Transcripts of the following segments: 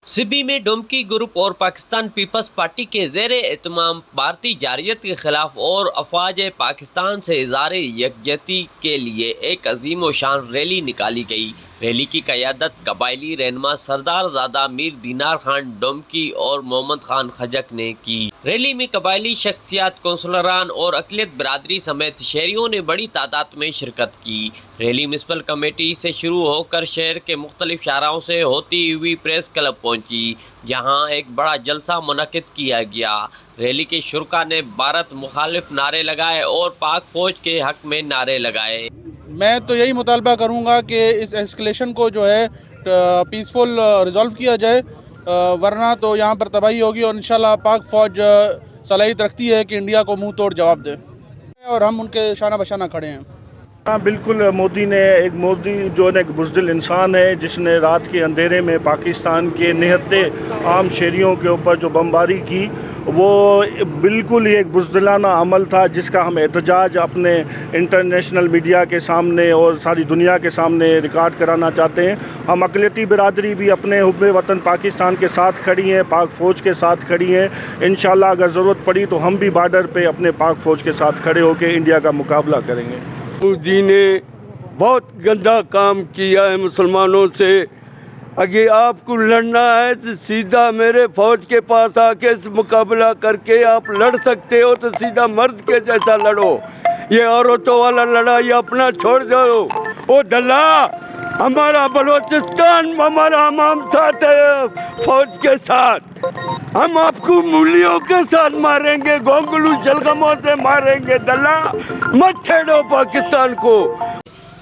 सिबी में डोमकी ग्रुप और Pakistan peoples party के ज़ेर एहतमाम भारतीय जारयत के खिलाफ और अफवाज पाकिस्तान से इज़हार यकजहती के लिए एक अजीम व शान रैली निकाली गई। रैली की क़यादत कबायली रहनुमा सरदार ज़ादा मीर दीनार खान डोमकी और मोहम्मद खान खजक ने की। रैली में कबायली शख्सियात, कौंसलरान और अक़लियत बिरादरी समेत शहरियों ने बड़ी तादाद में शिरकत की। रैली म्युनिसिपल कमेटी से शुरू होकर शहर के मुख्तलिफ शाहराओं से होती हुई प्रेस क्लब पहुंची, जहां एक बड़ा जलसा मुनक्किद किया गया। रैली के शुरका ने भारत मुखालिफ नारे लगाए और पाक फौज के हक में नारे लगाए। मैं तो यही मुतालबा करूंगा कि इस एस्केलेशन को जो है पीसफुल रिजॉल्व किया जाए, वरना तो यहाँ पर तबाही होगी और इंशाल्लाह पाक फौज सलाहियत रखती है कि इंडिया को मुंह तोड़ जवाब दे, और हम उनके शाना बशाना खड़े हैं। हाँ बिल्कुल, मोदी जो है एक बुज़दिल इंसान है, जिसने रात के अंधेरे में पाकिस्तान के निहत्ते आम शहरियों के ऊपर जो बमबारी की, वो बिल्कुल ही एक बुज़दिलाना अमल था, जिसका हम एहतजाज अपने इंटरनेशनल मीडिया के सामने और सारी दुनिया के सामने रिकॉर्ड कराना चाहते हैं। हम अक़लियती बिरादरी भी अपने हुब्बे वतन पाकिस्तान के साथ खड़ी हैं, पाक फ़ौज के साथ खड़ी हैं। इंशाल्लाह अगर ज़रूरत पड़ी तो हम भी बॉर्डर पे अपने पाक फ़ौज के साथ खड़े होकर इंडिया का मुकाबला करेंगे। मोदी ने बहुत गंदा काम किया है मुसलमानों से। अगर आपको लड़ना है तो सीधा मेरे फौज के पास आके इस मुकाबला करके आप लड़ सकते हो, तो सीधा मर्द के जैसा लड़ो। ये औरतों वाला लड़ाई अपना छोड़ दो। ओ दल्ला, हमारा बलोचिस्तान, हमारा हमाम साथ है फौज के साथ। हम आपको मूलियों के साथ मारेंगे, गोंगलू शलगमों से मारेंगे। दल्ला, मत छेड़ो पाकिस्तान को।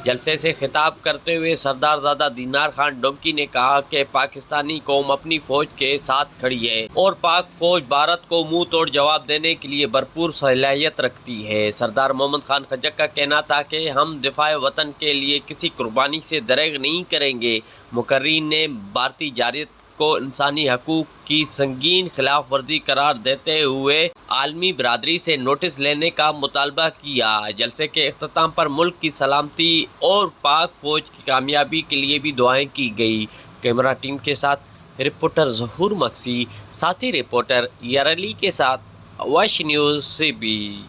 जलसे से खिताब करते हुए सरदार ज़ादा दीनार खान डोमकी ने कहा कि पाकिस्तानी कौम अपनी फ़ौज के साथ खड़ी है और पाक फ़ौज भारत को मुंह तोड़ जवाब देने के लिए भरपूर सलाहियत रखती है। सरदार मोहम्मद खान खजक का कहना था कि हम दिफाए वतन के लिए किसी कुर्बानी से दरेग नहीं करेंगे। मुकर्रीन ने भारतीय जारयत को इंसानी हकूक़ की संगीन खिलाफ वर्जी करार देते हुए आलमी बिरादरी से नोटिस लेने का मुतालबा किया। जलसे के इख्तिताम पर मुल्क की सलामती और पाक फ़ौज की कामयाबी के लिए भी दुआएं की गई। कैमरा टीम के साथ रिपोर्टर ज़हूर मक्सी, साथी रिपोर्टर यार अली के साथ वश न्यूज़ सिबी।